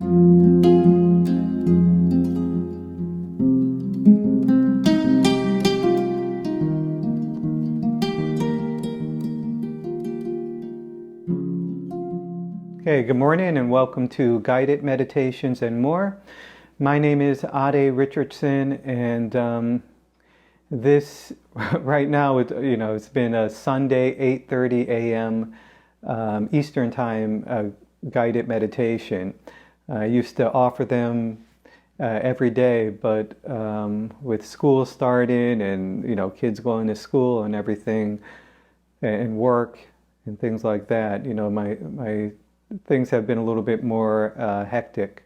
Okay, good morning and welcome to Guided Meditations and More. My name is Ade Richardson, and this right now, it's been a Sunday, 8:30 a.m. Eastern Time guided meditation. I used to offer them every day, but with school starting and kids going to school and everything, and work and things like that, my things have been a little bit more hectic.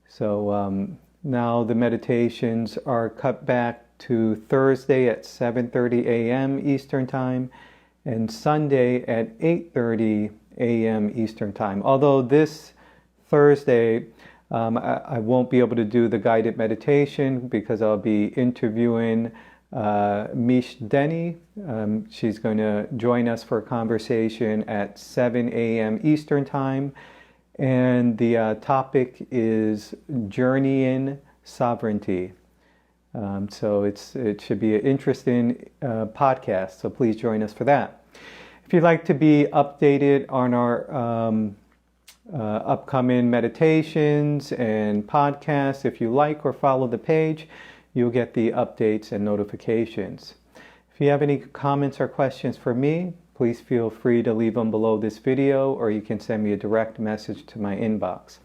So now the meditations are cut back to Thursday at 7:30 a.m. Eastern Time and Sunday at 8:30 a.m. Eastern Time. Although this Thursday I won't be able to do the guided meditation because I'll be interviewing Mish Denny. She's going to join us for a conversation at 7 a.m. Eastern Time, and the topic is Journeying Sovereignty. So it should be an interesting podcast, so please join us for that. If you'd like to be updated on our upcoming meditations and podcasts, if you like or follow the page, you'll get the updates and notifications. If you have any comments or questions for me, please feel free to leave them below this video, or you can send me a direct message to my inbox.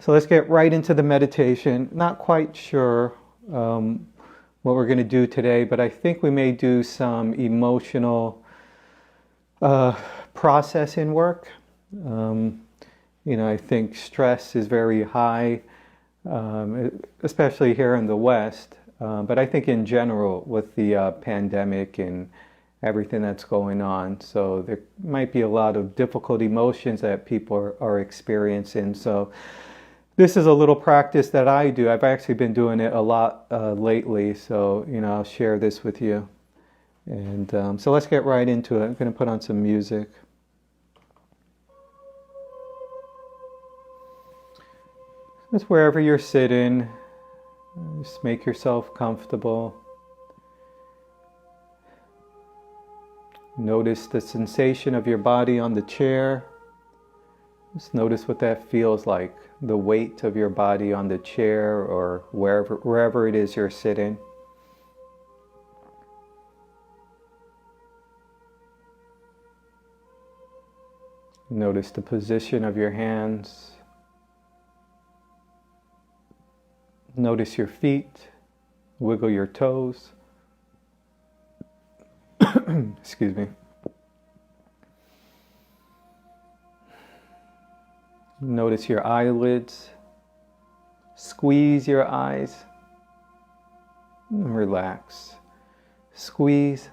So let's get right into the meditation. Not quite sure what we're going to do today, but I think we may do some emotional processing work. I think stress is very high, especially here in the West, but I think in general with the pandemic and everything that's going on. So there might be a lot of difficult emotions that people are experiencing. So this is a little practice that I do. I've actually been doing it a lot lately, so I'll share this with you. And so let's get right into it. I'm going to put on some music. Just wherever you're sitting, just make yourself comfortable. Notice the sensation of your body on the chair. Just notice what that feels like, the weight of your body on the chair or wherever it is you're sitting. Notice the position of your hands. Notice your feet, wiggle your toes. Excuse me. Notice your eyelids. Squeeze your eyes. And relax. Squeeze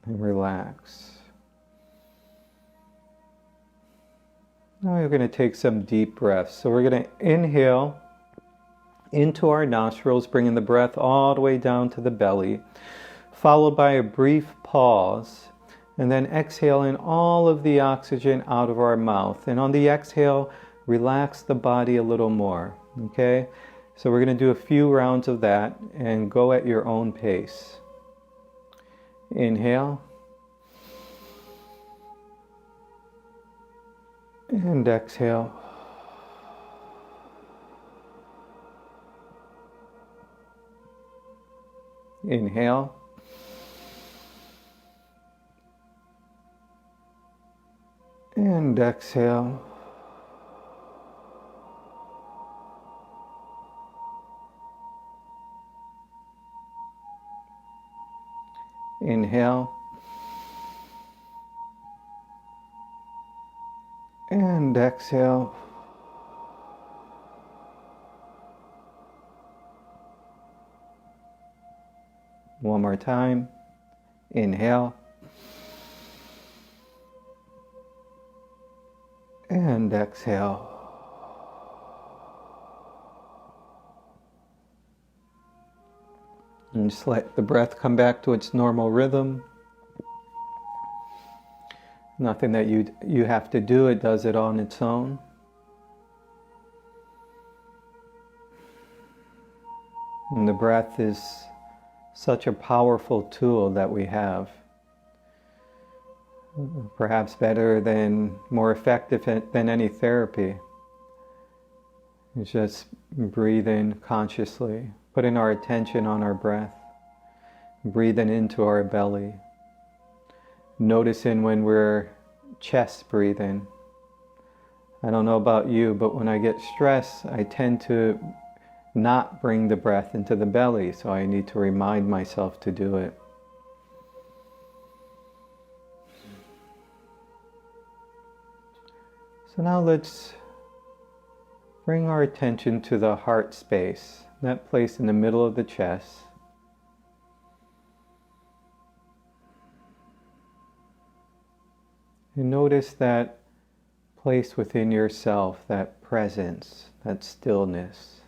and relax. Now we're going to take some deep breaths. So we're going to inhale into our nostrils, bringing the breath all the way down to the belly, followed by a brief pause, and then exhaling all of the oxygen out of our mouth. And on the exhale, relax the body a little more, okay? So we're going to do a few rounds of that and go at your own pace. Inhale. And exhale. Inhale. And exhale. Inhale. And exhale. One more time. Inhale. And exhale. And just let the breath come back to its normal rhythm. Nothing that you have to do, it does it on its own. And the breath is such a powerful tool that we have. Perhaps better than, more effective than any therapy. It's just breathing consciously, putting our attention on our breath, breathing into our belly, noticing when we're chest breathing. I don't know about you, but when I get stressed, I tend to not bring the breath into the belly, so I need to remind myself to do it. So now let's bring our attention to the heart space, that place in the middle of the chest. And notice that place within yourself, that presence, that stillness.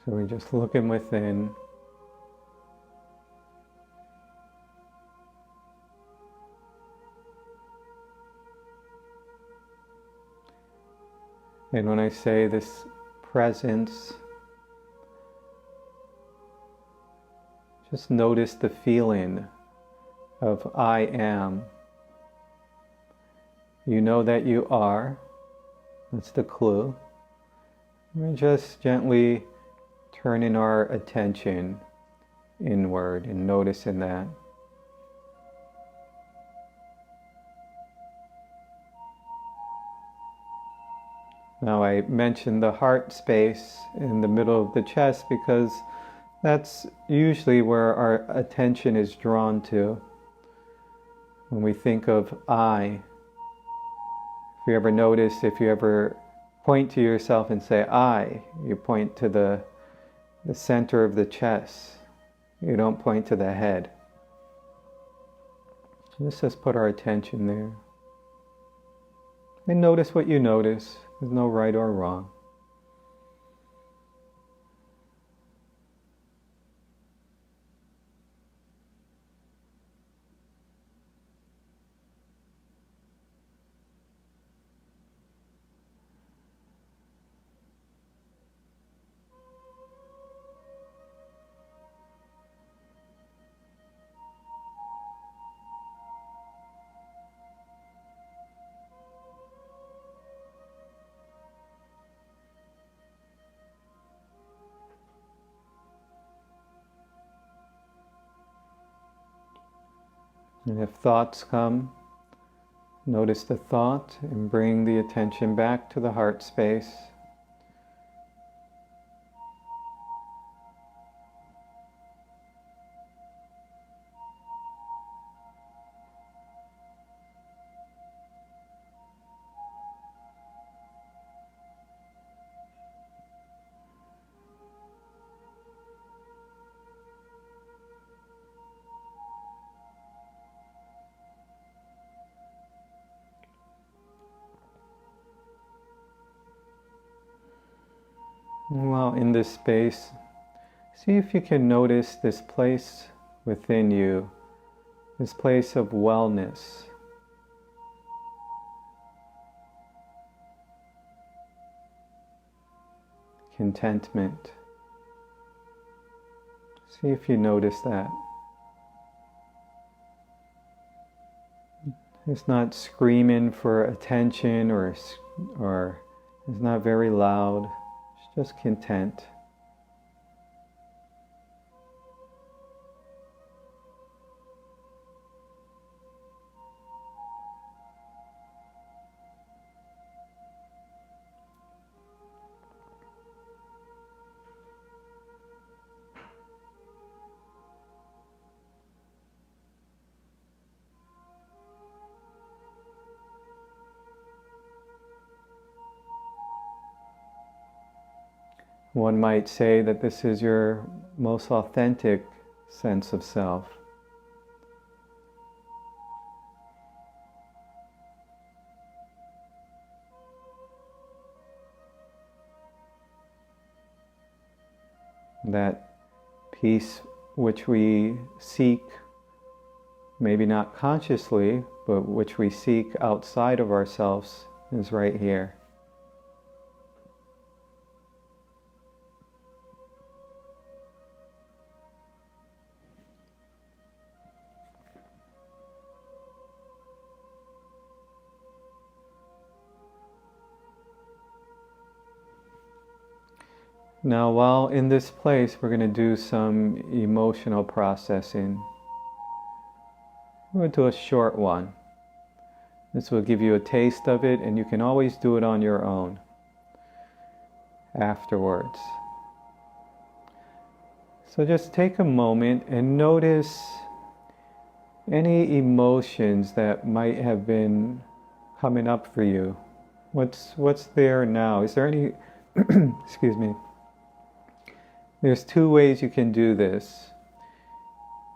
So we're just looking within. And when I say this presence, just notice the feeling of I am. You know that you are. That's the clue. We're just gently turning our attention inward and noticing that. Now I mentioned the heart space in the middle of the chest because that's usually where our attention is drawn to. When we think of I, if you ever notice, if you ever point to yourself and say I, you point to the center of the chest. You don't point to the head. Let's just put our attention there. And notice what you notice. There's no right or wrong. And if thoughts come, notice the thought and bring the attention back to the heart space. While in this space, see if you can notice this place within you, this place of wellness. Contentment. See if you notice that. It's not screaming for attention or it's not very loud. It's just content. One might say that this is your most authentic sense of self. That peace which we seek, maybe not consciously, but which we seek outside of ourselves, is right here. Now, while in this place, we're going to do some emotional processing. We're going to do a short one. This will give you a taste of it, and you can always do it on your own afterwards. So just take a moment and notice any emotions that might have been coming up for you. What's there now? Is there any, excuse me. There's two ways you can do this.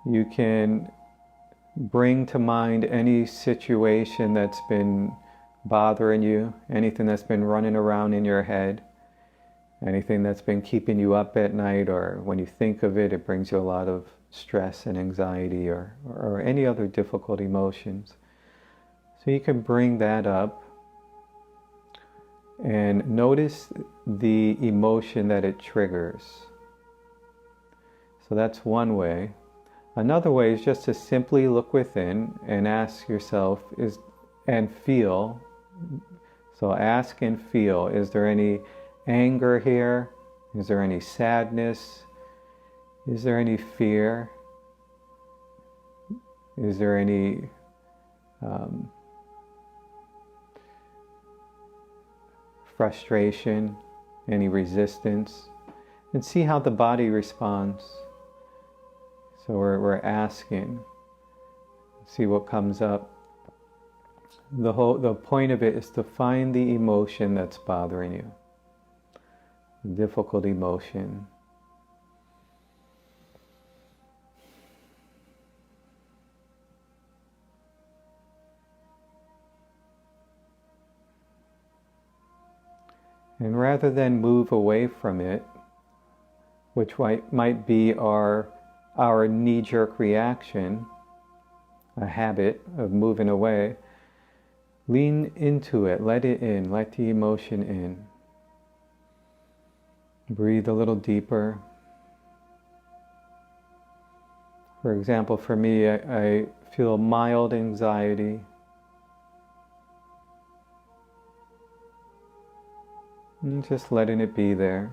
You can bring to mind any situation that's been bothering you, anything that's been running around in your head, anything that's been keeping you up at night, or when you think of it, it brings you a lot of stress and anxiety, or any other difficult emotions. So you can bring that up and notice the emotion that it triggers. So that's one way. Another way is just to simply look within and ask yourself, and feel. So ask and feel, is there any anger here? Is there any sadness? Is there any fear? Is there any frustration? Any resistance? And see how the body responds. So we're asking, see what comes up. The point of it is to find the emotion that's bothering you, the difficult emotion. And rather than move away from it, which might be our knee-jerk reaction, a habit of moving away, lean into it, let it in, let the emotion in. Breathe a little deeper. For example, for me, I feel mild anxiety. And just letting it be there,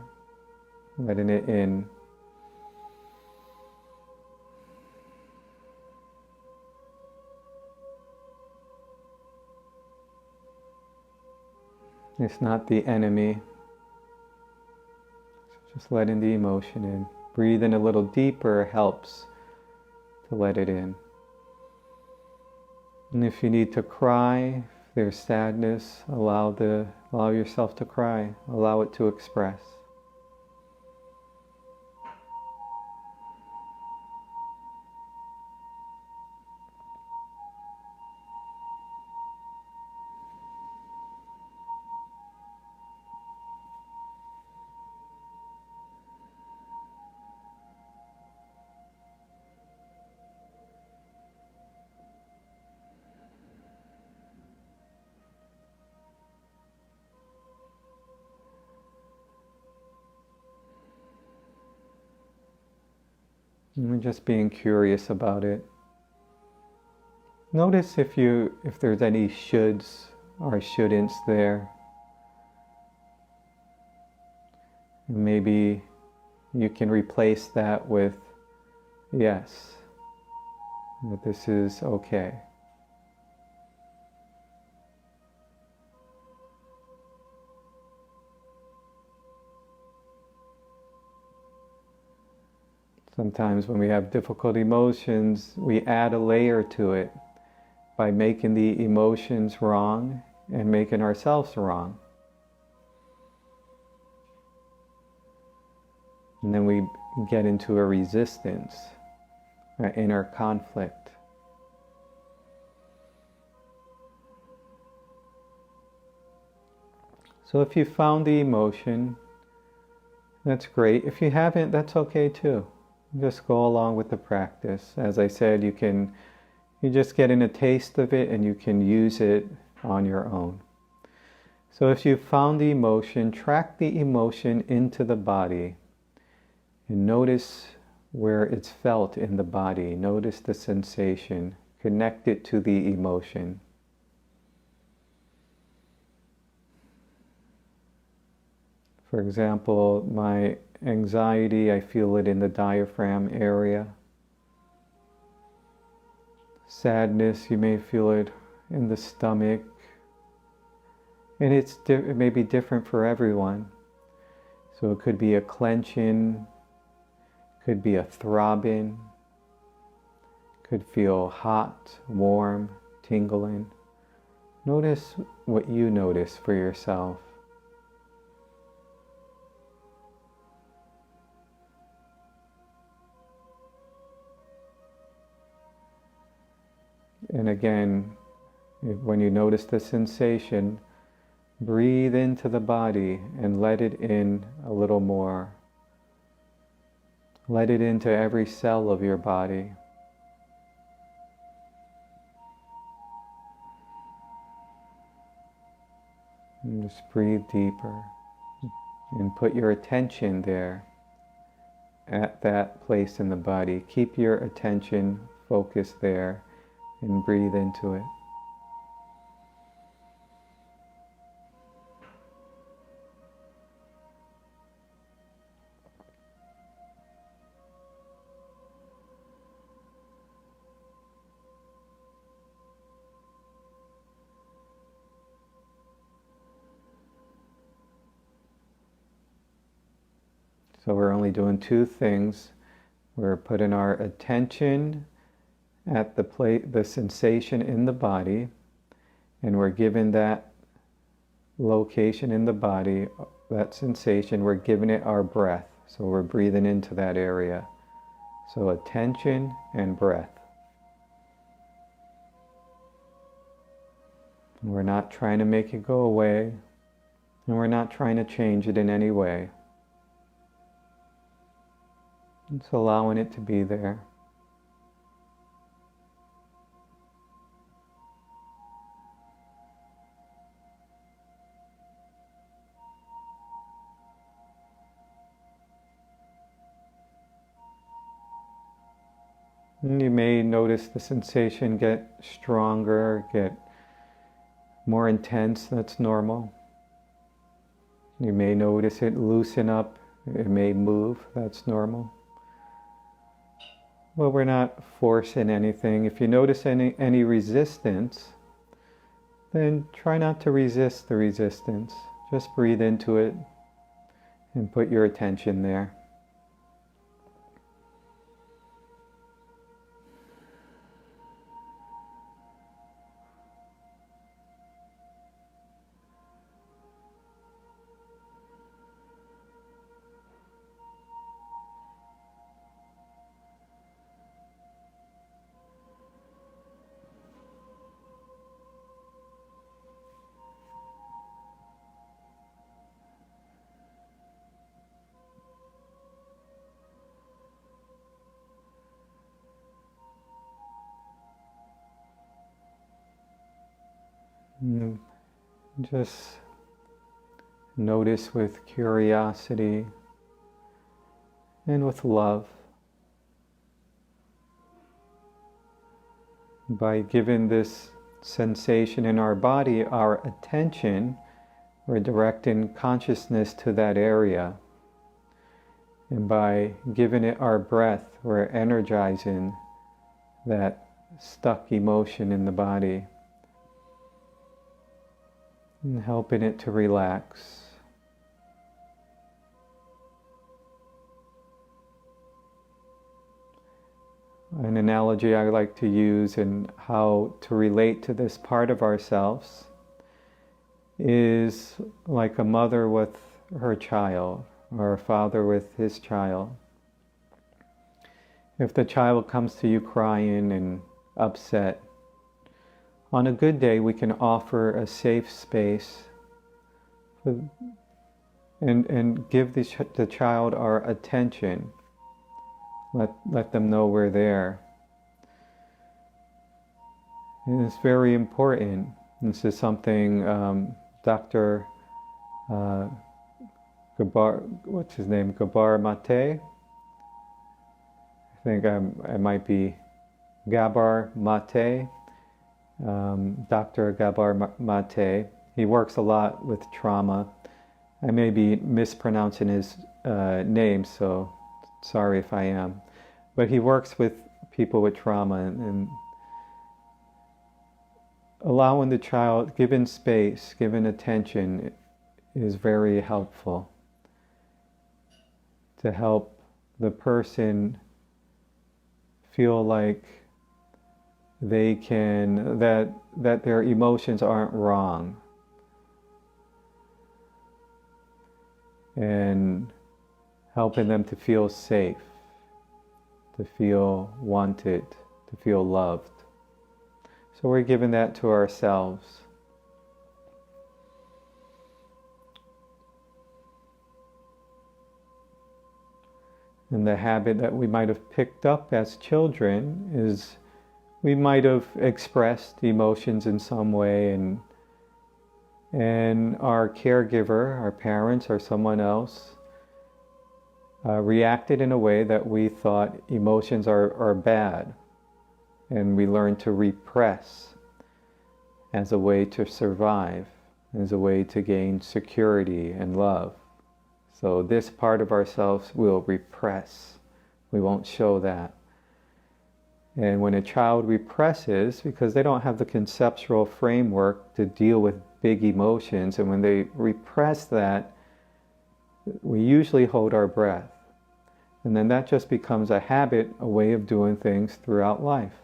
letting it in. It's not the enemy. Just letting the emotion in. Breathing a little deeper helps to let it in. And if you need to cry, if there's sadness, allow yourself to cry. Allow it to express. And we're just being curious about it. Notice if there's any shoulds or shouldn'ts there. And maybe you can replace that with yes, that this is okay. Sometimes when we have difficult emotions, we add a layer to it by making the emotions wrong and making ourselves wrong. And then we get into a resistance, an inner conflict. So if you found the emotion, That's great. If you haven't, that's okay too. Just go along with the practice. As I said, you just getting a taste of it and you can use it on your own. So if you found the emotion, track the emotion into the body and notice where it's felt in the body. Notice the sensation. Connect it to the emotion. For example, my anxiety, I feel it in the diaphragm area. Sadness, you may feel it in the stomach. And it may be different for everyone. So it could be a clenching, could be a throbbing, could feel hot, warm, tingling. Notice what you notice for yourself. And again, when you notice the sensation, breathe into the body and let it in a little more. Let it into every cell of your body. And just breathe deeper and put your attention there at that place in the body. Keep your attention focused there and breathe into it. So we're only doing two things. We're putting our attention at the sensation in the body, and we're given that location in the body, that sensation, we're giving it our breath. So we're breathing into that area. So attention and breath. We're not trying to make it go away, and we're not trying to change it in any way. It's allowing it to be there. And you may notice the sensation get stronger, get more intense. That's normal. You may notice it loosen up. It may move. That's normal. Well, we're not forcing anything. If you notice any resistance, then try not to resist the resistance. Just breathe into it and put your attention there. Just notice with curiosity and with love. By giving this sensation in our body our attention, we're directing consciousness to that area. And by giving it our breath, we're energizing that stuck emotion in the body and helping it to relax. An analogy I like to use in how to relate to this part of ourselves is like a mother with her child or a father with his child. If the child comes to you crying and upset, on a good day we can offer a safe space and give the child our attention. Let them know we're there. And it's very important. This is something Dr. Gabor, what's his name? Gabor Mate. I think I might be Gabor Mate. Dr. Gabor Mate. He works a lot with trauma. I may be mispronouncing his name, so sorry if I am. But he works with people with trauma, and allowing the child, given space, given attention, is very helpful to help the person feel like they can, that their emotions aren't wrong. And helping them to feel safe, to feel wanted, to feel loved. So we're giving that to ourselves. And the habit that we might have picked up as children is we might have expressed emotions in some way, and our caregiver, our parents or someone else reacted in a way that we thought emotions are bad, and we learn to repress as a way to survive, as a way to gain security and love. So this part of ourselves will repress. We won't show that. And when a child represses, because they don't have the conceptual framework to deal with big emotions, and when they repress that, we usually hold our breath. And then that just becomes a habit, a way of doing things throughout life.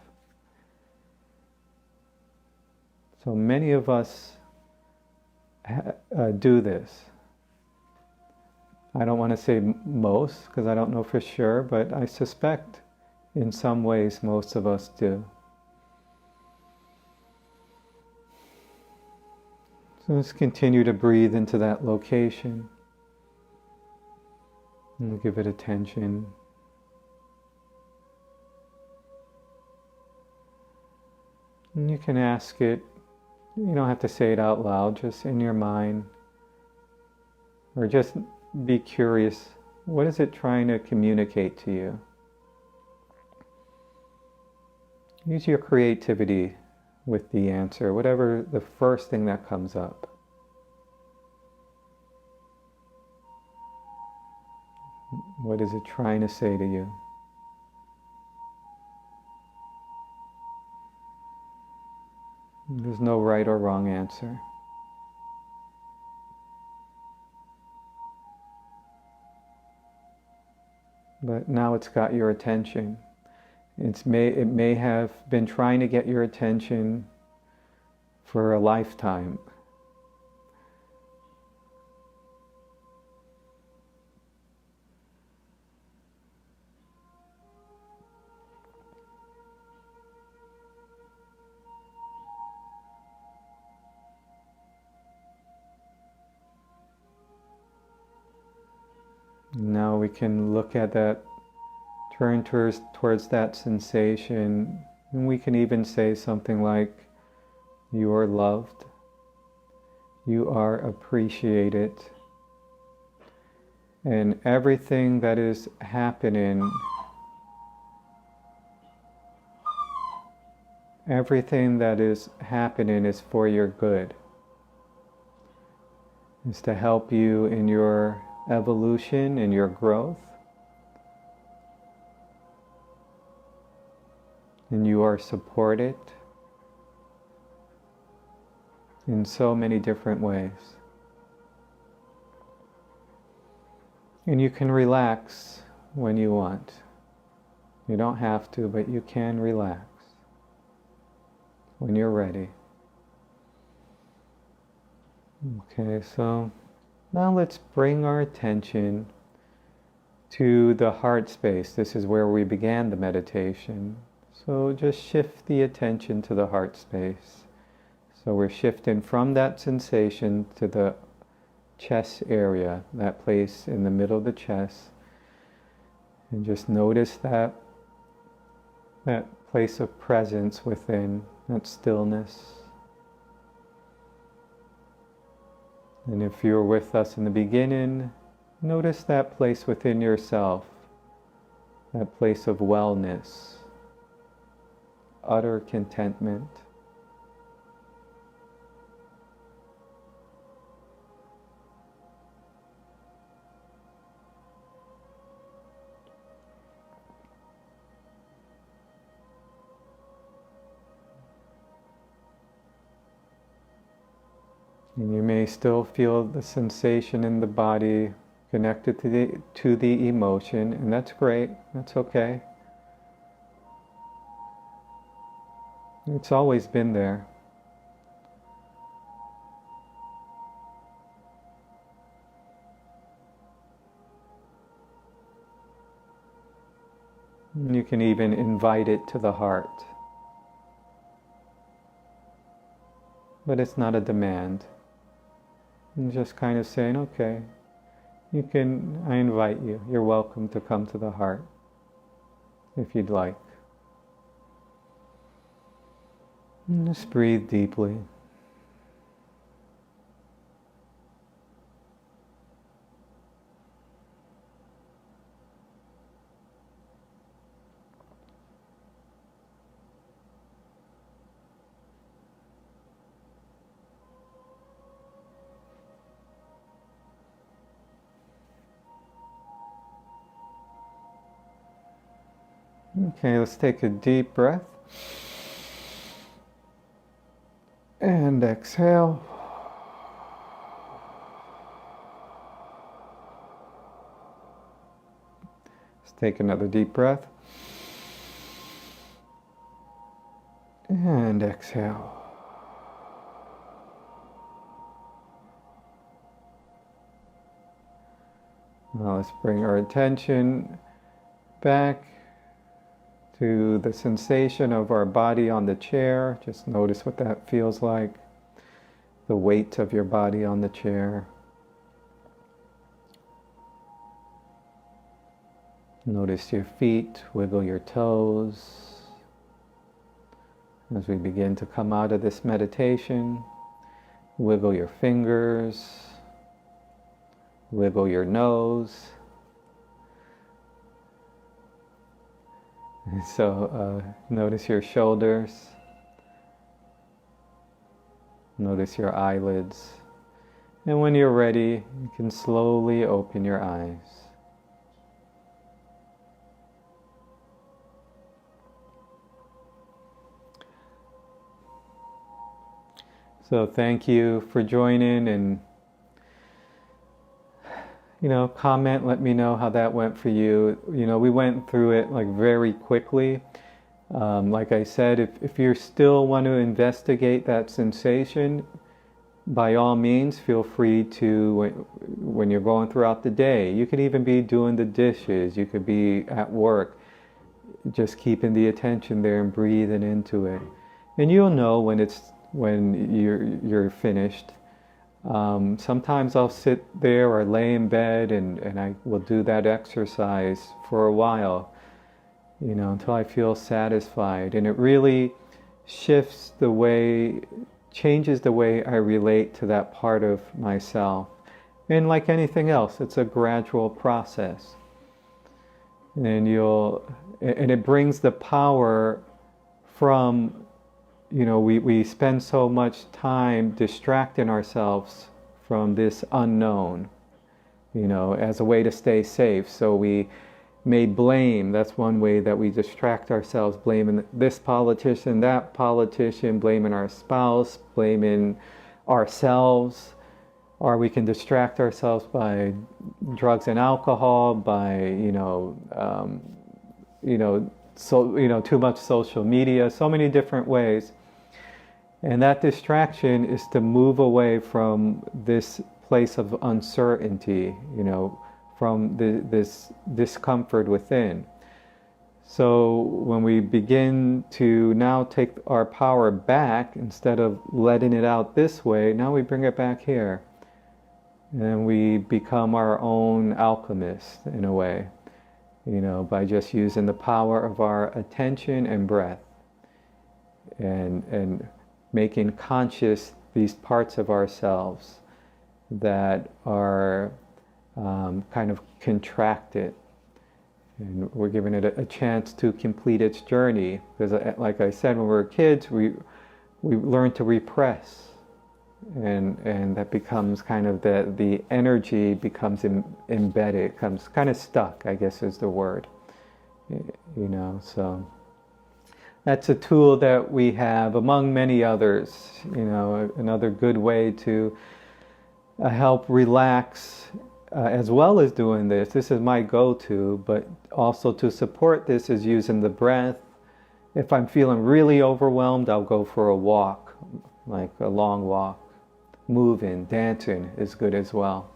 So many of us do this. I don't want to say most, because I don't know for sure, but I suspect in some ways most of us do. So let's continue to breathe into that location and give it attention. And you can ask it, you don't have to say it out loud, just in your mind, or just be curious, what is it trying to communicate to you? Use your creativity with the answer, whatever the first thing that comes up. What is it trying to say to you? There's no right or wrong answer. But now it's got your attention. It may have been trying to get your attention for a lifetime. Now we can look at that, turn towards that sensation, and we can even say something like, you are loved, you are appreciated, and everything that is happening, is for your good. It's to help you in your evolution, in your growth. And you are supported in so many different ways. And you can relax when you want. You don't have to, but you can relax when you're ready. Okay, so now let's bring our attention to the heart space. This is where we began the meditation. So just shift the attention to the heart space. So we're shifting from that sensation to the chest area, that place in the middle of the chest. And just notice that place of presence within, that stillness. And if you were with us in the beginning, notice that place within yourself, that place of wellness, utter contentment. And you may still feel the sensation in the body connected to the emotion, and that's great, that's okay. It's always been there. And you can even invite it to the heart. But it's not a demand. And just kind of saying, okay, I invite you. You're welcome to come to the heart if you'd like. And just breathe deeply. Okay, let's take a deep breath. And exhale. Let's take another deep breath. And exhale. Now let's bring our attention back to the sensation of our body on the chair. Just notice what that feels like. The weight of your body on the chair. Notice your feet, wiggle your toes. As we begin to come out of this meditation, wiggle your fingers, wiggle your nose. So notice your shoulders, notice your eyelids, and when you're ready, you can slowly open your eyes. So thank you for joining, and comment, let me know how that went for you. We went through it like very quickly. Like I said, if you still want to investigate that sensation, by all means, feel free to, when you're going throughout the day, you could even be doing the dishes, you could be at work, just keeping the attention there and breathing into it. And you'll know when you're finished. Sometimes I'll sit there or lay in bed and I will do that exercise for a while, until I feel satisfied. And it really changes the way I relate to that part of myself. And like anything else, it's a gradual process. And it brings the power from, we spend so much time distracting ourselves from this unknown, as a way to stay safe. So we may blame. That's one way that we distract ourselves, blaming this politician, that politician, blaming our spouse, blaming ourselves. Or we can distract ourselves by drugs and alcohol, by, too much social media, so many different ways. And that distraction is to move away from this place of uncertainty, from this discomfort within. So when we begin to now take our power back, instead of letting it out this way, now we bring it back here. And we become our own alchemist in a way, by just using the power of our attention and breath, and making conscious these parts of ourselves that are kind of contracted. And we're giving it a chance to complete its journey. Because like I said, when we were kids, we learn to repress. And that becomes kind of the energy becomes embedded, comes kind of stuck, I guess is the word. So that's a tool that we have among many others, another good way to help relax, as well as doing this. This is my go-to, but also to support this is using the breath. If I'm feeling really overwhelmed, I'll go for a walk, like a long walk. Moving, dancing is good as well.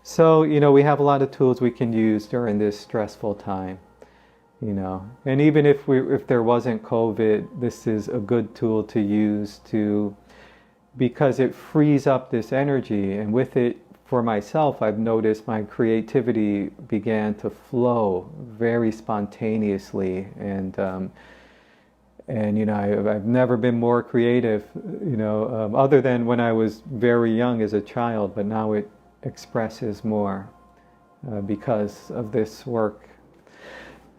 So, we have a lot of tools we can use during this stressful time, And even if there wasn't COVID, this is a good tool to use because it frees up this energy, and with it, for myself, I've noticed my creativity began to flow very spontaneously, and I've never been more creative, other than when I was very young as a child, but now it expresses more because of this work.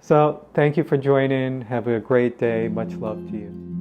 So thank you for joining. Have a great day. Much love to you.